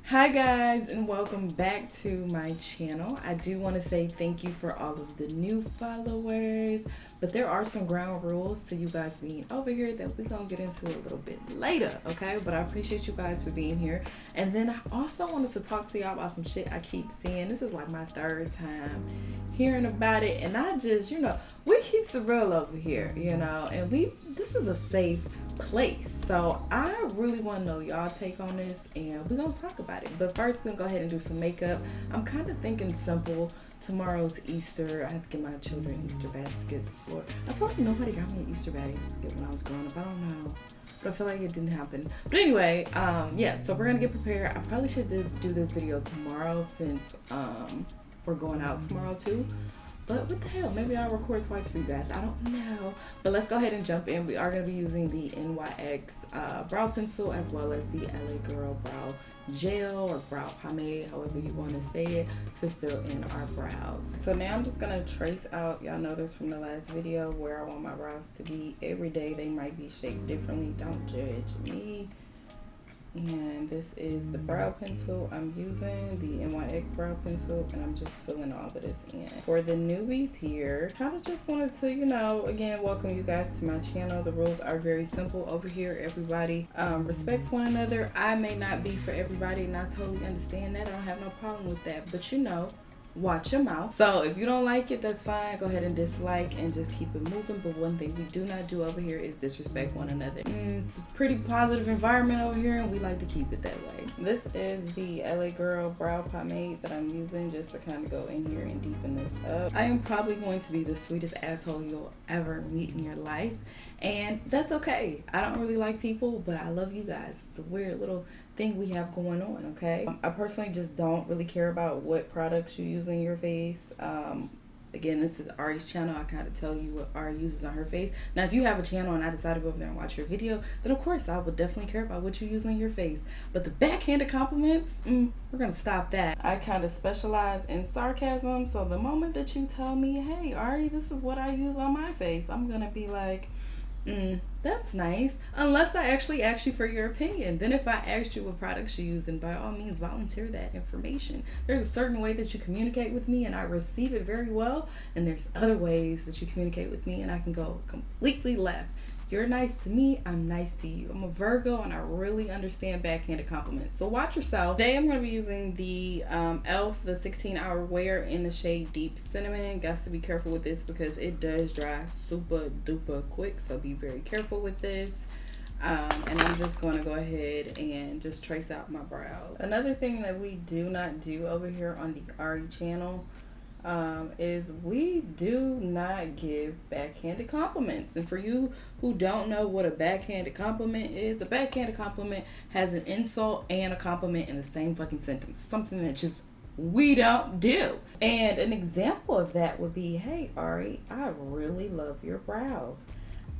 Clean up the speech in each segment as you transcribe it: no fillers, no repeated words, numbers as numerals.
Hi guys, and welcome back to my channel. I do want to say thank you for all of the new followers, but there are some ground rules to you guys being over here that we're gonna get into a little bit later, okay? But I appreciate you guys for being here. And then I also wanted to talk to y'all about some shit I keep seeing. This is like my third time hearing about it, and I just, we keep it real over here, and this is a safe place. So I really want to know y'all take on this, and we're gonna talk about it. But first, we're gonna go ahead and do some makeup. I'm kind of thinking simple. Tomorrow's Easter. I have to get my children Easter baskets. Or I feel like nobody got me an Easter basket when I was growing up. I don't know, but I feel like it didn't happen. But anyway, yeah. So we're gonna get prepared. I probably should do this video tomorrow since we're going out tomorrow too. But what the hell, maybe I'll record twice for you guys. I don't know. But let's go ahead and jump in. We are going to be using the NYX brow pencil as well as the LA Girl brow gel or brow pomade, however you want to say it, to fill in our brows. So now I'm just going to trace out, y'all noticed from the last video, where I want my brows to be. Every day they might be shaped differently. Don't judge me. And this is the brow pencil I'm using, the NYX brow pencil, and I'm just filling all of this in. For the newbies here, kind of just wanted to, again, welcome you guys to my channel. The rules are very simple over here. Everybody respects one another. I may not be for everybody, and I totally understand that. I don't have no problem with that, but watch your mouth. So if you don't like it, that's fine. Go ahead and dislike and just keep it moving. But one thing we do not do over here is disrespect one another. It's a pretty positive environment over here, and we like to keep it that way. This is the LA Girl brow pomade that I'm using just to kind of go in here and deepen this up. I am probably going to be the sweetest asshole you'll ever meet in your life, and that's okay. I don't really like people, but I love you guys. It's a weird little thing we have going on, okay? I personally just don't really care about what products you use on your face. Again, this is Ari's channel. I kind of tell you what Ari uses on her face. Now, if you have a channel and I decide to go over there and watch your video, then of course I would definitely care about what you use on your face. But the backhanded compliments, we're gonna stop that. I kind of specialize in sarcasm, so the moment that you tell me, hey Ari, this is what I use on my face, I'm gonna be like, that's nice. Unless I actually ask you for your opinion. Then if I asked you what products you use, then by all means volunteer that information. There's a certain way that you communicate with me and I receive it very well, and there's other ways that you communicate with me and I can go completely left. You're nice to me, I'm nice to you. I'm a Virgo and I really understand backhanded compliments. So watch yourself. Today I'm going to be using the e.l.f. the 16-hour wear in the shade Deep Cinnamon. Got to be careful with this because it does dry super duper quick. So be very careful with this. And I'm just going to go ahead and just trace out my brow. Another thing that we do not do over here on the Ari channel is we do not give backhanded compliments. And for you who don't know what a backhanded compliment is, a backhanded compliment has an insult and a compliment in the same fucking sentence. Something that just we don't do. And an example of that would be, hey Ari, I really love your brows.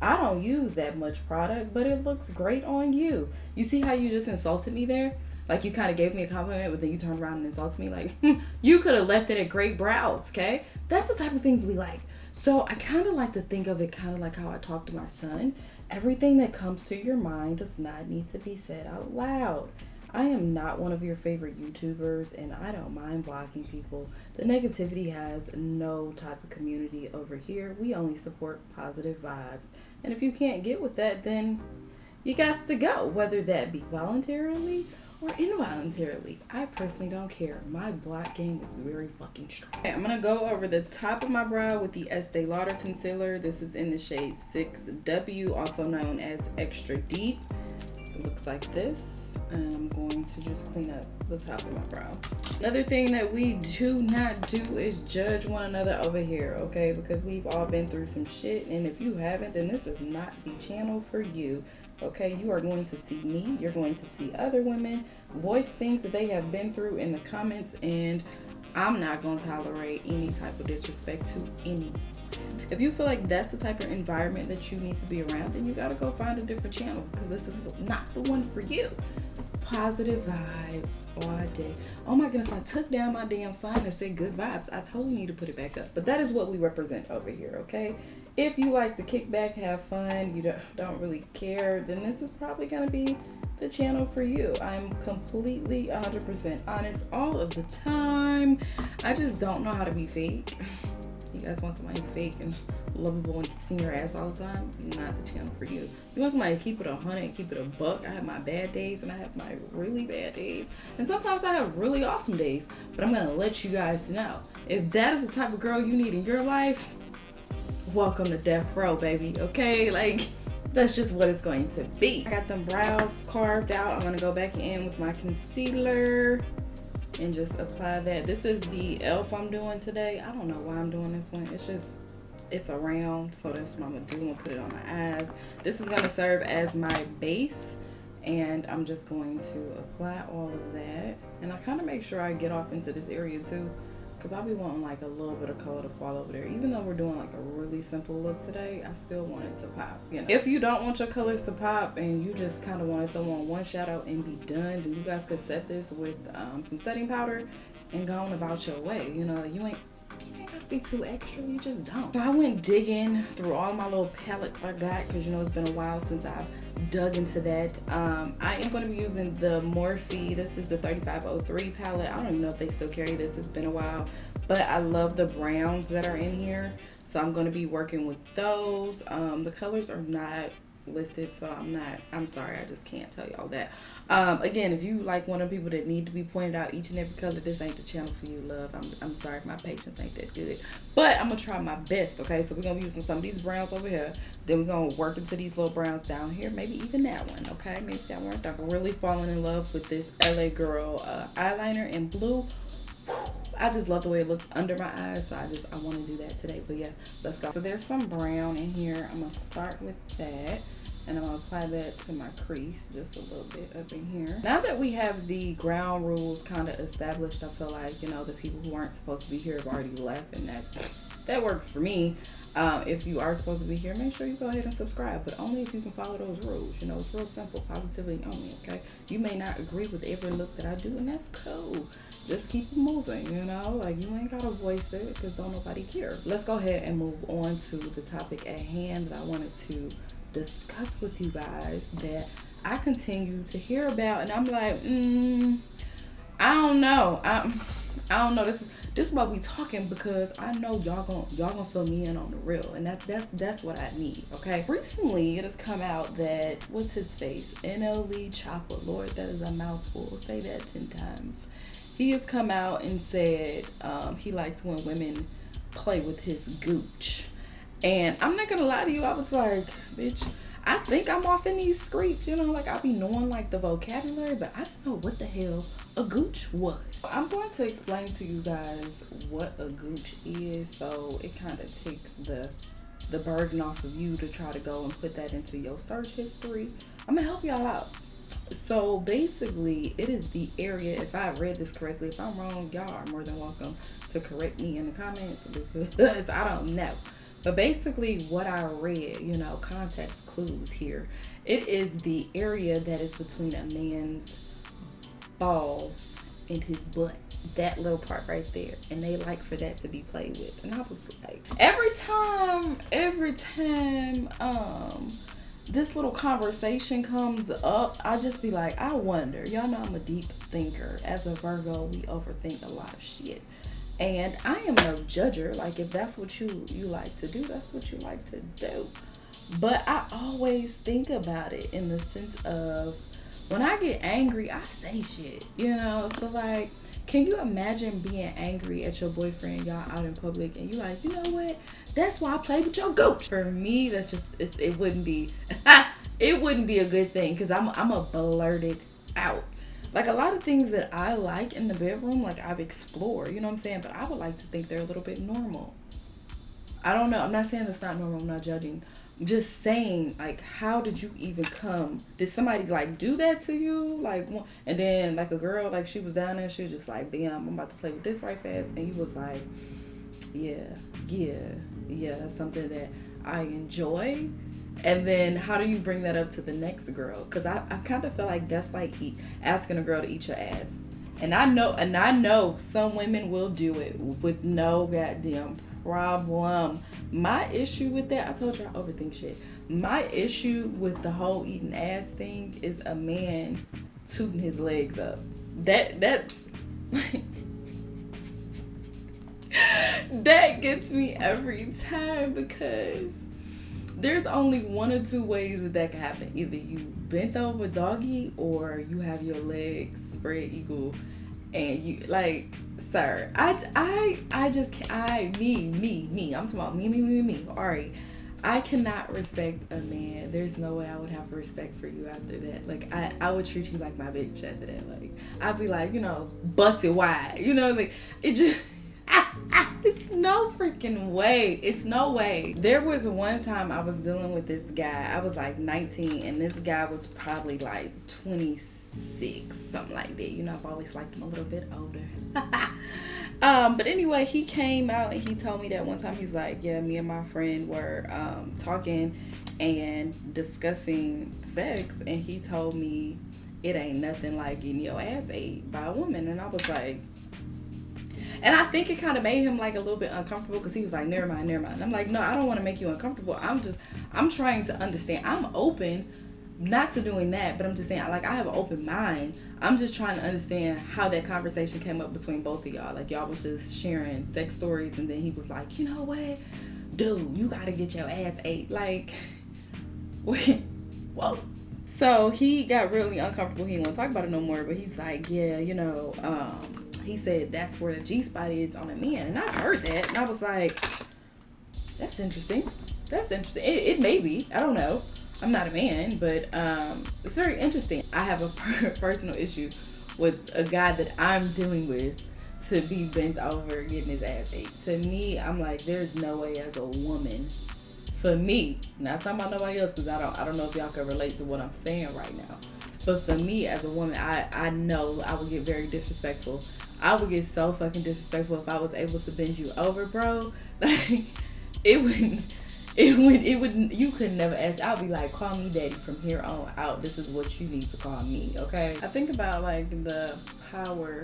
I don't use that much product, but it looks great on you. You see how you just insulted me there? Like, you kind of gave me a compliment, but then you turned around and insulted me. Like, you could have left it at great brows, okay? That's the type of things we like. So I kind of like to think of it kind of like how I talk to my son. Everything that comes to your mind does not need to be said out loud. I am not one of your favorite YouTubers, and I don't mind blocking people. The negativity has no type of community over here. We only support positive vibes. And if you can't get with that, then you got to go, whether that be voluntarily or involuntarily. I personally don't care. My block game is very fucking strong. Okay, I'm gonna go over the top of my brow with the Estee Lauder concealer. This is in the shade 6W, also known as Extra Deep. It looks like this. And I'm going to just clean up the top of my brow. Another thing that we do not do is judge one another over here, okay? Because we've all been through some shit, and if you haven't, then this is not the channel for you. Okay, you are going to see me, you're going to see other women voice things that they have been through in the comments, and I'm not going to tolerate any type of disrespect to anyone. If you feel like that's the type of environment that you need to be around, then you got to go find a different channel because this is not the one for you. positive vibes all day. Oh my goodness, I took down my damn sign that said good vibes. I totally need to put it back up. But that is what we represent over here, okay? If you like to kick back, have fun, you don't really care, then this is probably going to be the channel for you. I'm completely 100% honest all of the time. I just don't know how to be fake. You guys want somebody fake and lovable and seeing your ass all the time? Not the channel for you. You want somebody to keep it 100 and keep it a buck. I have my bad days and I have my really bad days. And sometimes I have really awesome days. But I'm going to let you guys know. If that is the type of girl you need in your life, welcome to death row, baby. Okay? Like, that's just what it's going to be. I got them brows carved out. I'm going to go back in with my concealer and just apply that. This is the e.l.f. I'm doing today. I don't know why I'm doing this one. It's a round, so that's what I'm gonna do. I'm gonna put it on my eyes. This is gonna serve as my base, and I'm just going to apply all of that. And I kind of make sure I get off into this area too, because I'll be wanting like a little bit of color to fall over there. Even though we're doing like a really simple look today, I still want it to pop, you know. If you don't want your colors to pop and you just kind of want to throw on one shadow and be done, then you guys could set this with some setting powder and go on about your way. You know, you ain't gotta be too extra, you just don't. So I went digging through all my little palettes I got, because you know it's been a while since I've dug into that. I am going to be using the Morphe. This is the 3503 palette. I don't even know if they still carry this. It's been a while, but I love the browns that are in here, so I'm going to be working with those. The colors are not listed, so I'm sorry, I just can't tell y'all that. Again, if you like one of the people that need to be pointed out each and every color, this ain't the channel for you, love. I'm sorry, my patience ain't that good, but I'm gonna try my best. Okay, so we're gonna be using some of these browns over here, then we're gonna work into these little browns down here, maybe even that one. Okay, maybe that one. So I'm really falling in love with this LA Girl eyeliner in blue. I just love the way it looks under my eyes, so I want to do that today. But yeah, let's go. So there's some brown in here. I'm gonna start with that, and I'm gonna apply that to my crease just a little bit up in here. Now that we have the ground rules kind of established, I feel like, you know, the people who aren't supposed to be here have already left, and that works for me. If you are supposed to be here, make sure you go ahead and subscribe, but only if you can follow those rules. You know, it's real simple, positivity only. Okay, you may not agree with every look that I do, and that's cool. Just keep it moving, you know, like you ain't gotta voice it because don't nobody care. Let's go ahead and move on to the topic at hand that I wanted to discuss with you guys, that I continue to hear about, and I'm like, I don't know. I don't know. This is why we talking, because I know y'all gonna fill me in on the real, and that's what I need. Okay. Recently, it has come out that what's his face, Untitled Chapter. Lord, that is a mouthful. Say that 10 times. He has come out and said he likes when women play with his gooch. And I'm not gonna lie to you, I was like, bitch, I think I'm off in these streets, you know, like I be knowing like the vocabulary, but I don't know what the hell a gooch was. I'm going to explain to you guys what a gooch is, so it kind of takes the burden off of you to try to go and put that into your search history. I'm gonna help y'all out. So basically, it is the area, if I read this correctly, if I'm wrong, y'all are more than welcome to correct me in the comments, because I don't know. But basically what I read, you know, context clues here, it is the area that is between a man's balls and his butt. That little part right there, and they like for that to be played with. And I was like, every time this little conversation comes up, I just be like, I wonder. Y'all know I'm a deep thinker. As a Virgo, we overthink a lot of shit. And I am no judger. Like, if that's what you like to do, that's what you like to do. But I always think about it in the sense of, when I get angry, I say shit, you know? So, like, can you imagine being angry at your boyfriend, y'all out in public, and you like, you know what? That's why I play with your gooch. For me, that's just, it wouldn't be, it wouldn't be a good thing, because I'm a blurt it out. Like, a lot of things that I like in the bedroom, like, I've explored, you know what I'm saying? But I would like to think they're a little bit normal. I don't know. I'm not saying it's not normal. I'm not judging. I'm just saying, like, how did you even come? Did somebody, like, do that to you? Like, and then, like, a girl, like, she was down there. She was just like, bam, I'm about to play with this right fast. And you was like, yeah, that's something that I enjoy. And then how do you bring that up to the next girl? Because I kind of feel like that's like asking a girl to eat your ass. And I know some women will do it with no goddamn problem. My issue with that, I told you I overthink shit. My issue with the whole eating ass thing is a man tooting his legs up. That that gets me every time, because there's only one or two ways that can happen. Either you bent over doggy, or you have your legs spread eagle, and you like, sir, I just can't. Me. I'm talking about me. Alright, I cannot respect a man. There's no way I would have respect for you after that. Like, I would treat you like my bitch after that. Like, I'd be like, bust it wide. Like, it just. It's no freaking way. It's no way. There was one time I was dealing with this guy. I was like 19, and this guy was probably like 26, something like that. I've always liked him a little bit older. But anyway, he came out and he told me that one time. He's like, yeah, me and my friend were talking and discussing sex, and he told me it ain't nothing like getting your ass ate by a woman. And I was like, and I think it kind of made him like a little bit uncomfortable, because he was like, never mind. And I'm like, no, I don't want to make you uncomfortable. I'm trying to understand. I'm open, not to doing that, but I'm just saying, like, I have an open mind. I'm just trying to understand how that conversation came up between both of y'all. Like, y'all was just sharing sex stories, and then he was like, you know what, dude, you got to get your ass ate. Like, whoa. So he got really uncomfortable. He didn't want to talk about it no more, but he's like, yeah, he said that's where the G-spot is on a man. And I heard that, and I was like, that's interesting. It may be. I don't know. I'm not a man, but it's very interesting. I have a personal issue with a guy that I'm dealing with to be bent over getting his ass ate. To me, I'm like, there's no way as a woman, for me, not talking about nobody else, because I don't know if y'all can relate to what I'm saying right now. But for me as a woman, I know I would get very disrespectful. I would get so fucking disrespectful if I was able to bend you over, bro. Like, it wouldn't, you could never ask. I'll be like, call me daddy from here on out. This is what you need to call me, okay? I think about, like, the power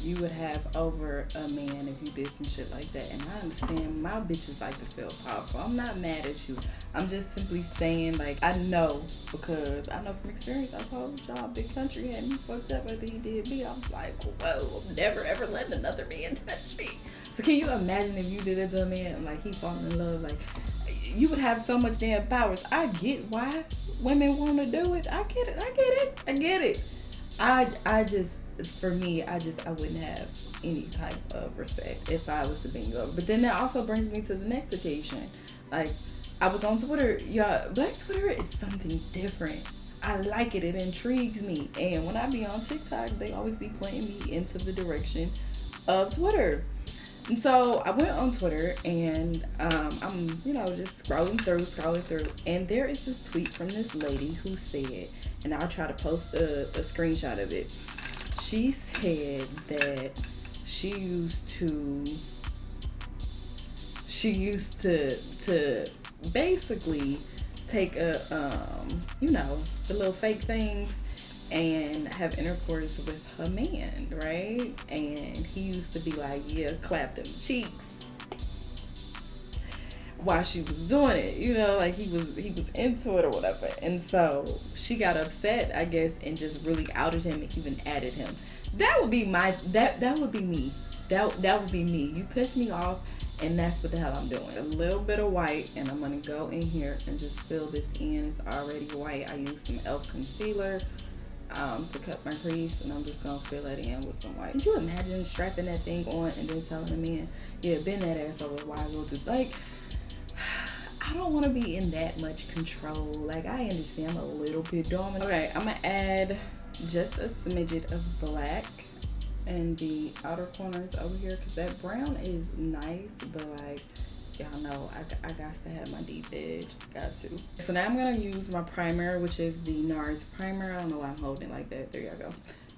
you would have over a man if you did some shit like that. And I understand my bitches like to feel powerful. I'm not mad at you. I'm just simply saying, like, I know, because I know from experience. I told y'all, Big Country had me fucked up after he did me. I was like, whoa, I'm never ever letting another man touch me. So can you imagine if you did that to a man and, like, he falling in love? Like, you would have so much damn powers. I get why women want to do it. I get it. I just, for me, I wouldn't have any type of respect if I was to bend over. But then that also brings me to the next situation. Like, I was on Twitter. Y'all, Black Twitter is something different. I like it. It intrigues me. And when I be on TikTok, they always be pointing me into the direction of Twitter. And so I went on Twitter, and I'm, just scrolling through, and there is this tweet from this lady who said, and I'll try to post a screenshot of it. She said that she used to basically take the little fake things and have intercourse with her man, right? And he used to be like, yeah, clap them cheeks while she was doing it, like he was into it or whatever. And so she got upset, I guess, and just really outed him and even added him. That would be that would be me. That would be me. You piss me off, and that's what the hell I'm doing. A little bit of white, and I'm gonna go in here and just fill this in. It's already white. I used some e.l.f. concealer to cut my crease, and I'm just gonna fill it in with some white. Could you imagine strapping that thing on and then telling a man, yeah, bend that ass over while I go through? Like, I don't want to be in that much control. Like, I understand I'm a little bit dominant. Okay, I'm gonna add just a smidget of black in the outer corners over here, because that brown is nice, but like, y'all know I got to have my deep edge. Got to. So now I'm gonna use my primer, which is the Nars Primer. I don't know why I'm holding it like that. There y'all go.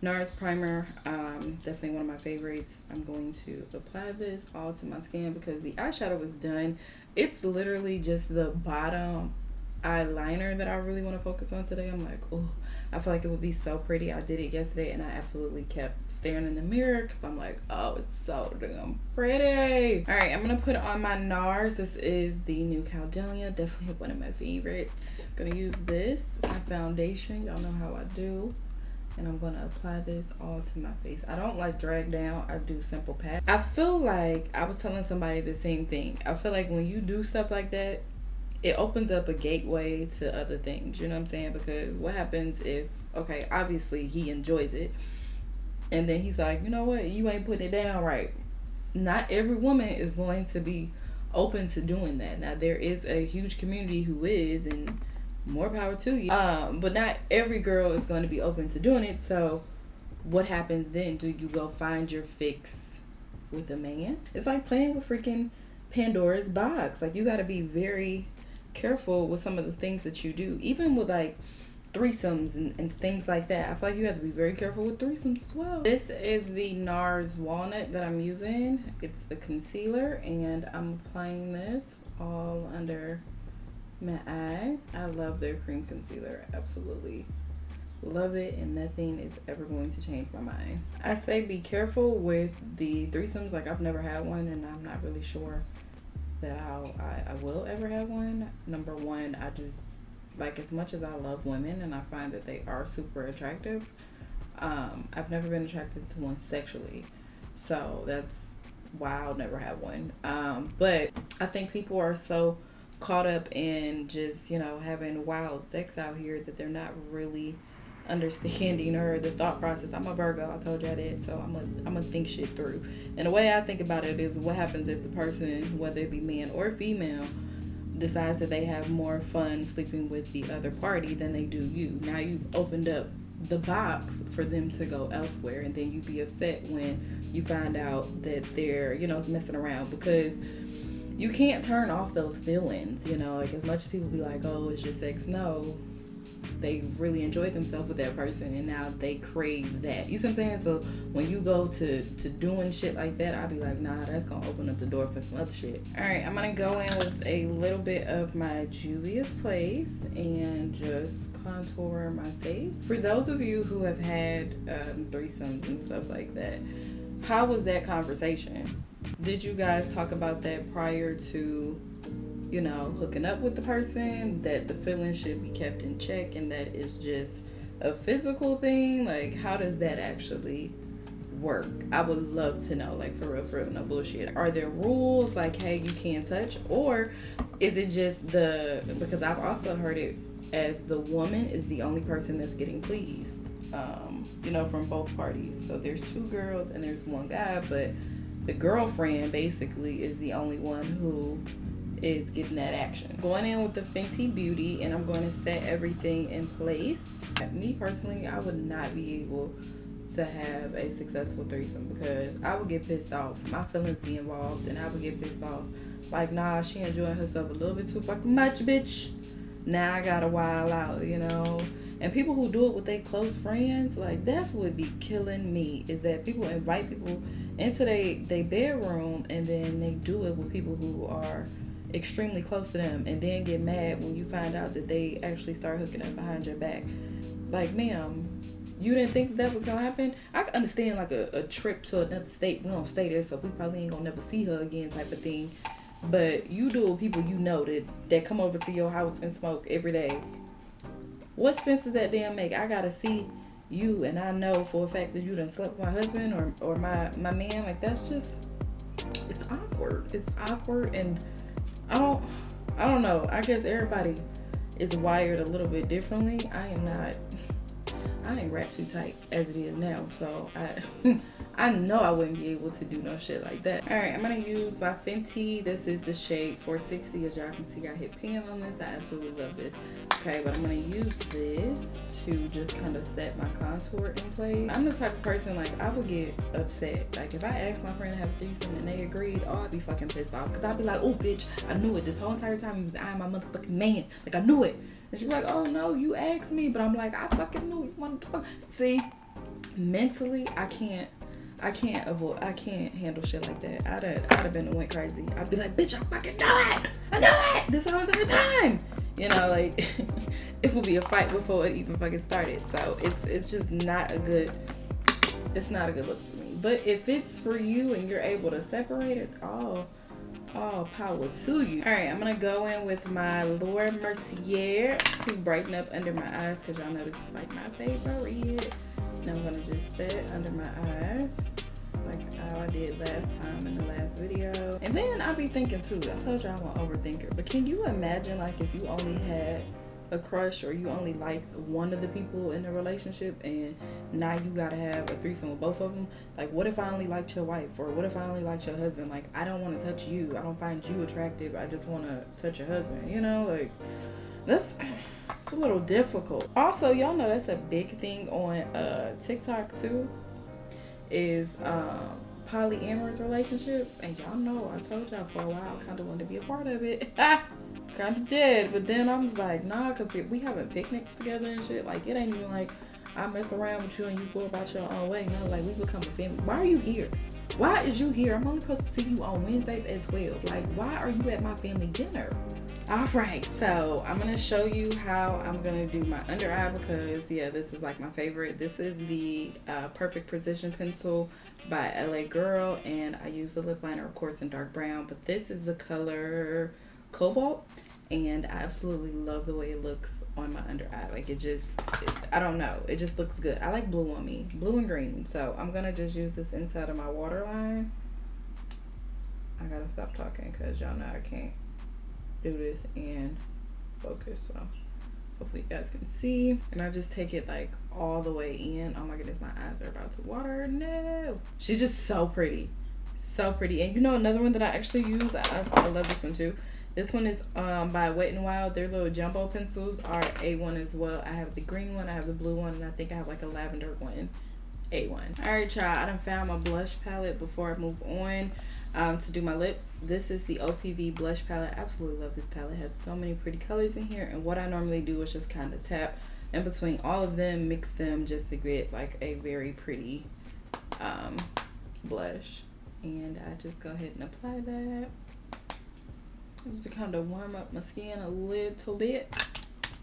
Nars Primer, definitely one of my favorites. I'm going to apply this all to my skin because the eyeshadow is done. It's literally just the bottom eyeliner that I really want to focus on today. I'm like, oh, I feel like it would be so pretty. I did it yesterday and I absolutely kept staring in the mirror because I'm like, oh, it's so damn pretty. All right, I'm gonna put on my Nars. This is the new Caledonia, definitely one of my favorites. I'm gonna use this. It's my foundation. Y'all know how I do. And I'm gonna apply this all to my face. I don't like drag down, I do simple pat. I feel like, I was telling somebody the same thing. I feel like when you do stuff like that, it opens up a gateway to other things, you know what I'm saying? Because what happens if, okay, obviously he enjoys it, and then he's like, you know what, you ain't putting it down right. Not every woman is going to be open to doing that. Now, there is a huge community who is, and more power to you. But not every girl is going to be open to doing it. So what happens then? Do you go find your fix with a man? It's like playing with freaking Pandora's box. Like, you got to be very careful with some of the things that you do, even with like threesomes and things like that. I feel like you have to be very careful with threesomes as well. This is the Nars Walnut that I'm using. It's the concealer, and I'm applying this all under my eye. I love their cream concealer. Absolutely love it, and nothing is ever going to change my mind. I say be careful with the threesomes. Like, I've never had one, and I'm not really sure that I will ever have one. Number one, I just, like, as much as I love women and I find that they are super attractive, I've never been attracted to one sexually, so that's why I'll never have one. But I think people are so caught up in just, you know, having wild sex out here that they're not really understanding or the thought process. I'm a Virgo, I told y'all that, so I'm gonna think shit through. And the way I think about it is, what happens if the person, whether it be man or female, decides that they have more fun sleeping with the other party than they do you. Now you've opened up the box for them to go elsewhere, and then you be upset when you find out that they're, you know, messing around, because you can't turn off those feelings, you know. Like, as much as people be like, oh, it's just sex, no, they really enjoyed themselves with that person, and now they crave that. You see what I'm saying? So when you go to doing shit like that, I'll be like, nah, that's gonna open up the door for some other shit. All right, I'm gonna go in with a little bit of my Juvia's Place and just contour my face. For those of you who have had threesomes and stuff like that, how was that conversation? Did you guys talk about that prior to, you know, hooking up with the person, that the feelings should be kept in check and that it's just a physical thing? Like, how does that actually work? I would love to know, like, for real, no bullshit. Are there rules like, hey, you can't touch? Or is it just because I've also heard it as the woman is the only person that's getting pleased, you know, from both parties. So there's two girls and there's one guy, but the girlfriend basically is the only one who is getting that action. Going in with the Fenty Beauty, and I'm going to set everything in place. Me personally, I would not be able to have a successful threesome because I would get pissed off. My feelings be involved, and I would get pissed off. Like, nah, she enjoying herself a little bit too fucking much, bitch. Now I gotta wild out, you know. And people who do it with their close friends, like, that's what be killing me, is that people invite people into their bedroom and then they do it with people who are extremely close to them, and then get mad when you find out that they actually start hooking up behind your back. Like, ma'am, you didn't think that was gonna happen? I can understand, like, a trip to another state. We don't stay there, so we probably ain't gonna never see her again type of thing. But you do it with people you know that come over to your house and smoke every day. What sense does that damn make? I gotta see you, and I know for a fact that you done slept with my husband or my man. Like, that's just, it's awkward. It's awkward, and I don't know. I guess everybody is wired a little bit differently. I ain't wrapped too tight as it is now, so I know I wouldn't be able to do no shit like that. All right, I'm gonna use my Fenty. This is the shade 460. As y'all can see, I hit pan on this. I absolutely love this. Okay, but I'm gonna use this to just kind of set my contour in place. I'm the type of person, like, I would get upset. Like, if I asked my friend to have a threesome and they agreed, oh, I'd be fucking pissed off. Because I'd be like, oh, bitch, I knew it. This whole entire time you was eyeing my motherfucking man. Like, I knew it. And she'd be like, oh, no, you asked me. But I'm like, I fucking knew you wanted to fuck. See, mentally, I can't handle shit like that. I'd have been and went crazy. I'd be like, bitch, I fucking know it. I know it this whole entire time. You know, like it will be a fight before it even fucking started. So it's just not a good, it's not a good look for me. But if it's for you and you're able to separate it, all power to you. All right, I'm gonna go in with my Laura Mercier to brighten up under my eyes, because y'all know this is like my favorite. Now I'm gonna just set it under my eyes like how I did last time in the last video. And then I'll be thinking too, I told y'all I'm an overthinker, but can you imagine like if you only had a crush or you only liked one of the people in the relationship and now you gotta have a threesome with both of them? Like, what if I only liked your wife, or what if I only liked your husband? Like, I don't want to touch you, I don't find you attractive, I just want to touch your husband, you know? Like, it's a little difficult. Also, y'all know that's a big thing on TikTok too, is polyamorous relationships. And y'all know I told y'all for a while I kind of wanted to be a part of it. Kind of did, but then I was like, nah, because we having picnics together and shit. Like, it ain't even like I mess around with you and you go about your own way. No, like, we become a family. Why are you here? Why is you here? I'm only supposed to see you on Wednesdays at 12. Like, why are you at my family dinner? All right, so I'm gonna show you how I'm gonna do my under eye, because yeah, this is like my favorite. This is the Perfect Precision Pencil by LA Girl, and I use the lip liner, of course, in dark brown, but this is the color Cobalt, and I absolutely love the way it looks on my under eye. Like, I don't know, it just looks good. I like blue on me, blue and green. So I'm gonna just use this inside of my waterline. I gotta stop talking because y'all know I can't do this and focus, so hopefully you guys can see. And I just take it like all the way in. Oh my goodness, my eyes are about to water. No, she's just so pretty, so pretty. And you know, another one that I actually use, I love this one too. This one is by Wet n Wild. Their little jumbo pencils are A1 as well. I have the green one, I have the blue one, and I think I have like a lavender one, A1. All right, y'all, I done found my blush palette before I move on to do my lips. This is the OPV blush palette. Absolutely love this palette. It has so many pretty colors in here, and what I normally do is just kind of tap in between all of them, mix them just to get like a very pretty blush. And I just go ahead and apply that just to kind of warm up my skin a little bit.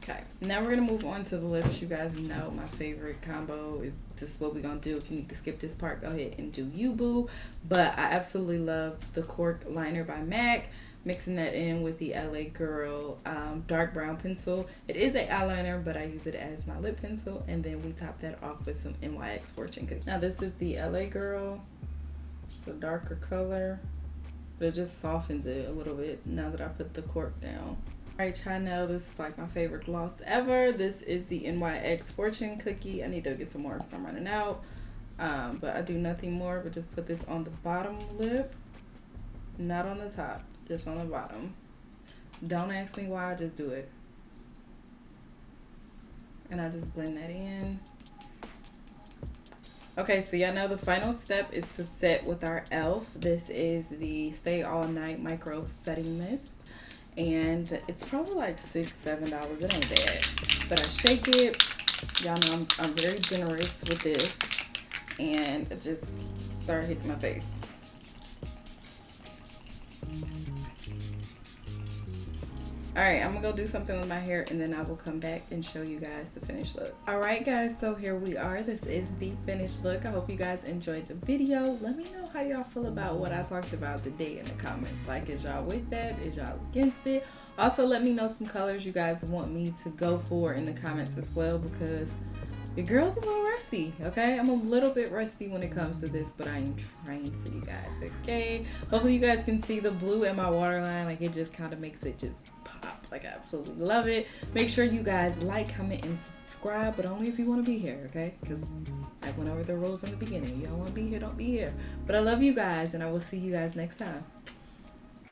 Okay, now we're gonna move on to the lips. You guys know my favorite combo. This is what we're gonna do. If you need to skip this part, go ahead and do you, boo. But I absolutely love the Cork liner by MAC. Mixing that in with the LA Girl dark brown pencil. It is an eyeliner, but I use it as my lip pencil. And then we top that off with some NYX Fortune Cookie. Now this is the LA Girl. It's a darker color, but it just softens it a little bit now that I put the cork down. Alright, y'all know this is like my favorite gloss ever. This is the NYX Fortune Cookie. I need to get some more because I'm running out. But I do nothing more but just put this on the bottom lip, not on the top, just on the bottom. Don't ask me why, I just do it. And I just blend that in. Okay, so y'all know the final step is to set with our e.l.f. This is the Stay All Night Micro Setting Mist. And it's probably like $6-7. It ain't bad. But I shake it. Y'all know I'm very generous with this. And I just start hitting my face. Alright, I'm gonna go do something with my hair and then I will come back and show you guys the finished look. Alright guys, so here we are. This is the finished look. I hope you guys enjoyed the video. Let me know how y'all feel about what I talked about today in the comments. Like, is y'all with that? Is y'all against it? Also, let me know some colors you guys want me to go for in the comments as well, because your girl's a little rusty, okay? I'm a little bit rusty when it comes to this, but I am trained for you guys, okay? Hopefully you guys can see the blue in my waterline. Like, it just kind of makes it just pop. Like, I absolutely love it. Make sure you guys like, comment, and subscribe, but only if you want to be here, okay? Because I went over the rules in the beginning. If y'all want to be here, don't be here. But I love you guys, and I will see you guys next time.